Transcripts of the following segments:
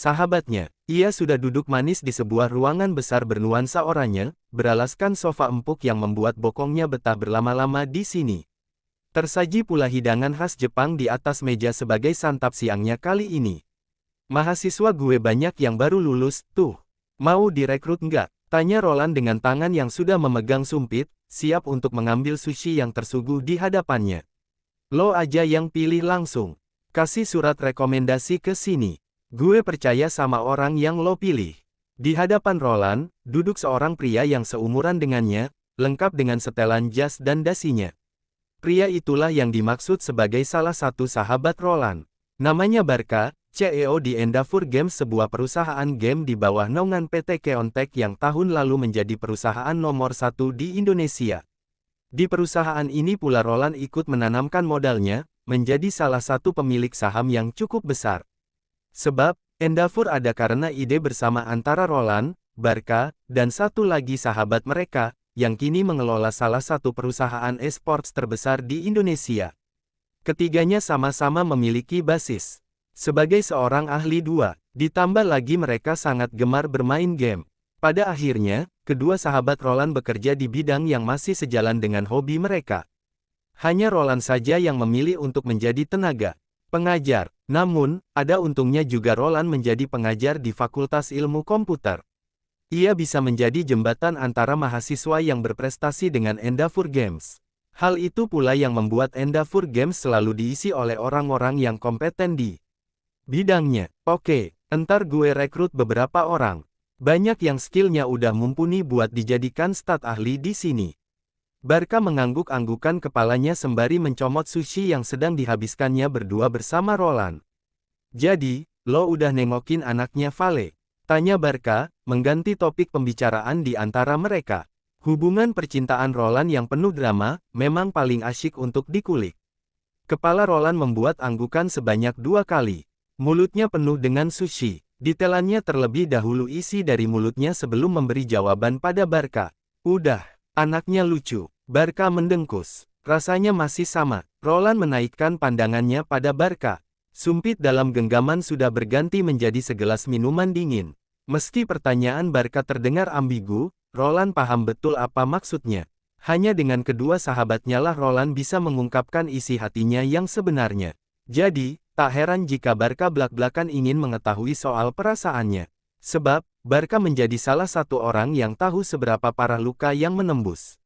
sahabatnya. Ia sudah duduk manis di sebuah ruangan besar bernuansa oranye, beralaskan sofa empuk yang membuat bokongnya betah berlama-lama di sini. Tersaji pula hidangan khas Jepang di atas meja sebagai santap siangnya kali ini. Mahasiswa gue banyak yang baru lulus, tuh. Mau direkrut nggak? Tanya Roland dengan tangan yang sudah memegang sumpit, siap untuk mengambil sushi yang tersuguh di hadapannya. Lo aja yang pilih langsung. Kasih surat rekomendasi ke sini. Gue percaya sama orang yang lo pilih. Di hadapan Roland, duduk seorang pria yang seumuran dengannya, lengkap dengan setelan jas dan dasinya. Pria itulah yang dimaksud sebagai salah satu sahabat Roland. Namanya Barka, CEO di Endeavor Games, sebuah perusahaan game di bawah naungan PT Keontek yang tahun lalu menjadi perusahaan nomor 1 di Indonesia. Di perusahaan ini pula Roland ikut menanamkan modalnya, menjadi salah satu pemilik saham yang cukup besar. Sebab, Endeavor ada karena ide bersama antara Roland, Barka, dan satu lagi sahabat mereka, yang kini mengelola salah satu perusahaan e-sports terbesar di Indonesia. Ketiganya sama-sama memiliki basis sebagai seorang ahli 2, ditambah lagi mereka sangat gemar bermain game. Pada akhirnya, kedua sahabat Roland bekerja di bidang yang masih sejalan dengan hobi mereka. Hanya Roland saja yang memilih untuk menjadi tenaga pengajar. Namun, ada untungnya juga Roland menjadi pengajar di Fakultas Ilmu Komputer. Ia bisa menjadi jembatan antara mahasiswa yang berprestasi dengan Endeavor Games. Hal itu pula yang membuat Endeavor Games selalu diisi oleh orang-orang yang kompeten di bidangnya. Oke, entar gue rekrut beberapa orang. Banyak yang skillnya udah mumpuni buat dijadikan staf ahli di sini. Barka mengangguk-anggukan kepalanya sembari mencomot sushi yang sedang dihabiskannya berdua bersama Roland. Jadi, lo udah nengokin anaknya Vale? Tanya Barka, mengganti topik pembicaraan di antara mereka. Hubungan percintaan Roland yang penuh drama, memang paling asyik untuk dikulik. Kepala Roland membuat anggukan sebanyak 2 kali. Mulutnya penuh dengan sushi. Ditelannya terlebih dahulu isi dari mulutnya sebelum memberi jawaban pada Barka. Udah, anaknya lucu. Barka mendengkus. Rasanya masih sama. Roland menaikkan pandangannya pada Barka. Sumpit dalam genggaman sudah berganti menjadi segelas minuman dingin. Meski pertanyaan Barka terdengar ambigu, Roland paham betul apa maksudnya. Hanya dengan kedua sahabatnya lah Roland bisa mengungkapkan isi hatinya yang sebenarnya. Jadi, tak heran jika Barka blak-blakan ingin mengetahui soal perasaannya. Sebab, Barka menjadi salah satu orang yang tahu seberapa parah luka yang menembus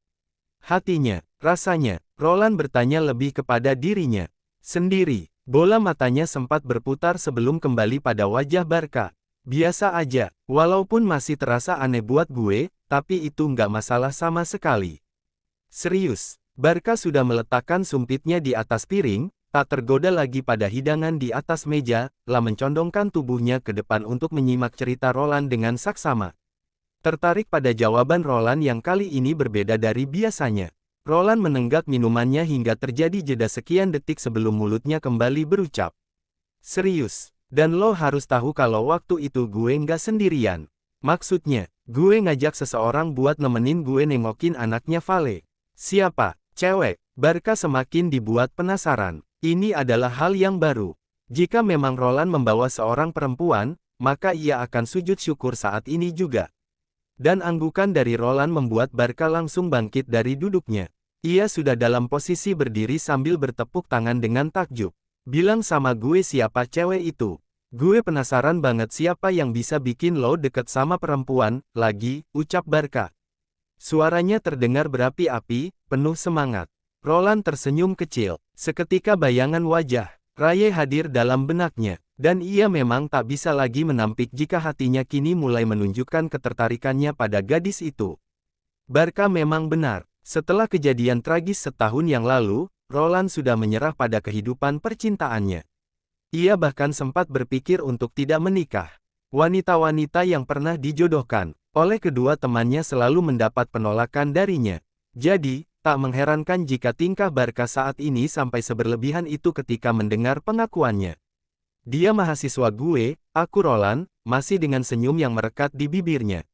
hatinya. Rasanya, Roland bertanya lebih kepada dirinya sendiri. Bola matanya sempat berputar sebelum kembali pada wajah Barka. Biasa aja, walaupun masih terasa aneh buat gue, tapi itu nggak masalah sama sekali. Serius, Barka sudah meletakkan sumpitnya di atas piring, tak tergoda lagi pada hidangan di atas meja, lah mencondongkan tubuhnya ke depan untuk menyimak cerita Roland dengan saksama. Tertarik pada jawaban Roland yang kali ini berbeda dari biasanya. Roland menenggak minumannya hingga terjadi jeda sekian detik sebelum mulutnya kembali berucap. Serius, dan lo harus tahu kalau waktu itu gue nggak sendirian. Maksudnya, gue ngajak seseorang buat nemenin gue nengokin anaknya Vale. Siapa? Cewek. Barka semakin dibuat penasaran. Ini adalah hal yang baru. Jika memang Roland membawa seorang perempuan, maka ia akan sujud syukur saat ini juga. Dan anggukan dari Roland membuat Barka langsung bangkit dari duduknya. Ia sudah dalam posisi berdiri sambil bertepuk tangan dengan takjub. Bilang sama gue siapa cewek itu. Gue penasaran banget siapa yang bisa bikin lo deket sama perempuan, lagi, ucap Barka. Suaranya terdengar berapi-api, penuh semangat. Roland tersenyum kecil. Seketika bayangan wajah Raye hadir dalam benaknya. Dan ia memang tak bisa lagi menampik jika hatinya kini mulai menunjukkan ketertarikannya pada gadis itu. Barka memang benar. Setelah kejadian tragis setahun yang lalu, Roland sudah menyerah pada kehidupan percintaannya. Ia bahkan sempat berpikir untuk tidak menikah. Wanita-wanita yang pernah dijodohkan oleh kedua temannya selalu mendapat penolakan darinya. Jadi, tak mengherankan jika tingkah Barka saat ini sampai seberlebihan itu ketika mendengar pengakuannya. Dia mahasiswa gue, aku Roland, masih dengan senyum yang merekat di bibirnya.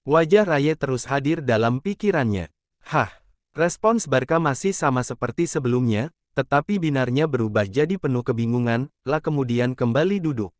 Wajah Raye terus hadir dalam pikirannya. Hah, respons Barka masih sama seperti sebelumnya, tetapi binarnya berubah jadi penuh kebingungan, lah kemudian kembali duduk.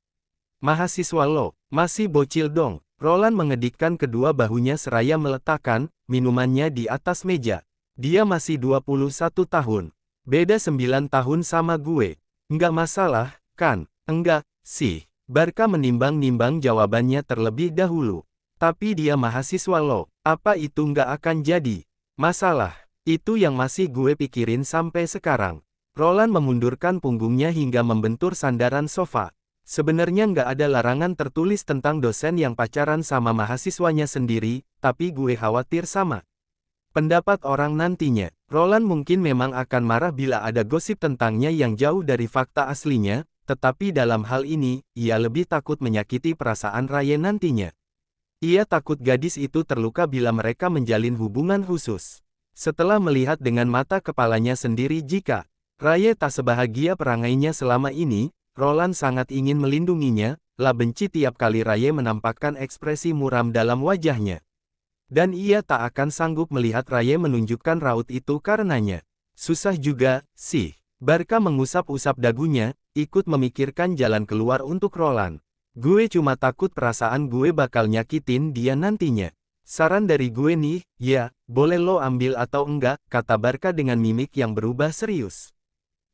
Mahasiswa lo, masih bocil dong. Roland mengedikkan kedua bahunya seraya meletakkan minumannya di atas meja. Dia masih 21 tahun. Beda 9 tahun sama gue. Nggak masalah, kan? Enggak, sih. Barka menimbang-nimbang jawabannya terlebih dahulu. Tapi dia mahasiswa lo, apa itu nggak akan jadi masalah? Itu yang masih gue pikirin sampai sekarang. Roland memundurkan punggungnya hingga membentur sandaran sofa. Sebenarnya nggak ada larangan tertulis tentang dosen yang pacaran sama mahasiswanya sendiri, tapi gue khawatir sama pendapat orang nantinya. Roland mungkin memang akan marah bila ada gosip tentangnya yang jauh dari fakta aslinya, tetapi dalam hal ini, ia lebih takut menyakiti perasaan Raye nantinya. Ia takut gadis itu terluka bila mereka menjalin hubungan khusus. Setelah melihat dengan mata kepalanya sendiri jika Raye tak sebahagia perangainya selama ini, Roland sangat ingin melindunginya, lah benci tiap kali Raye menampakkan ekspresi muram dalam wajahnya. Dan ia tak akan sanggup melihat Raye menunjukkan raut itu karenanya. Susah juga, sih. Barka mengusap-usap dagunya, ikut memikirkan jalan keluar untuk Roland. Gue cuma takut perasaan gue bakal nyakitin dia nantinya. Saran dari gue nih, ya, boleh lo ambil atau enggak, kata Barka dengan mimik yang berubah serius.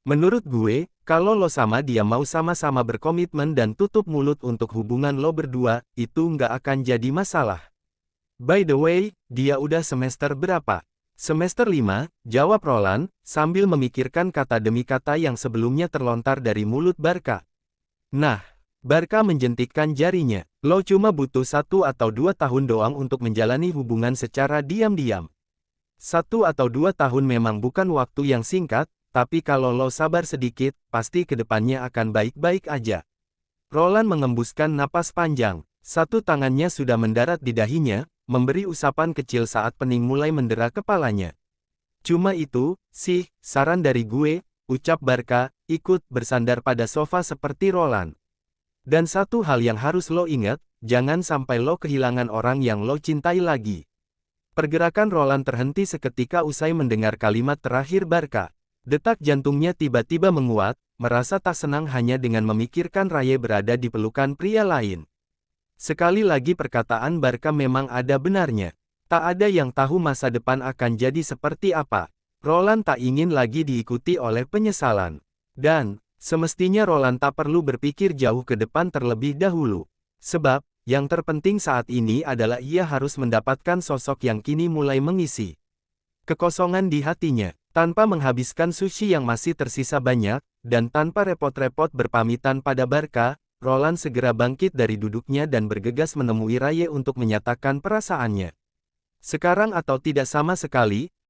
Menurut gue, kalau lo sama dia mau sama-sama berkomitmen dan tutup mulut untuk hubungan lo berdua, itu nggak akan jadi masalah. By the way, dia udah semester berapa? Semester 5, jawab Roland, sambil memikirkan kata demi kata yang sebelumnya terlontar dari mulut Barka. Nah, Barka menjentikkan jarinya, lo cuma butuh 1 atau 2 tahun doang untuk menjalani hubungan secara diam-diam. 1 atau 2 tahun memang bukan waktu yang singkat, tapi kalau lo sabar sedikit, pasti kedepannya akan baik-baik aja. Roland mengembuskan napas panjang. Satu tangannya sudah mendarat di dahinya, memberi usapan kecil saat pening mulai mendera kepalanya. Cuma itu, sih, saran dari gue, ucap Barka, ikut bersandar pada sofa seperti Roland. Dan satu hal yang harus lo ingat, jangan sampai lo kehilangan orang yang lo cintai lagi. Pergerakan Roland terhenti seketika usai mendengar kalimat terakhir Barka. Detak jantungnya tiba-tiba menguat, merasa tak senang hanya dengan memikirkan Raye berada di pelukan pria lain. Sekali lagi perkataan Barka memang ada benarnya. Tak ada yang tahu masa depan akan jadi seperti apa. Roland tak ingin lagi diikuti oleh penyesalan. Dan, semestinya Roland tak perlu berpikir jauh ke depan terlebih dahulu. Sebab, yang terpenting saat ini adalah ia harus mendapatkan sosok yang kini mulai mengisi kekosongan di hatinya. Tanpa menghabiskan sushi yang masih tersisa banyak, dan tanpa repot-repot berpamitan pada Barka, Roland segera bangkit dari duduknya dan bergegas menemui Raye untuk menyatakan perasaannya. Sekarang atau tidak sama sekali,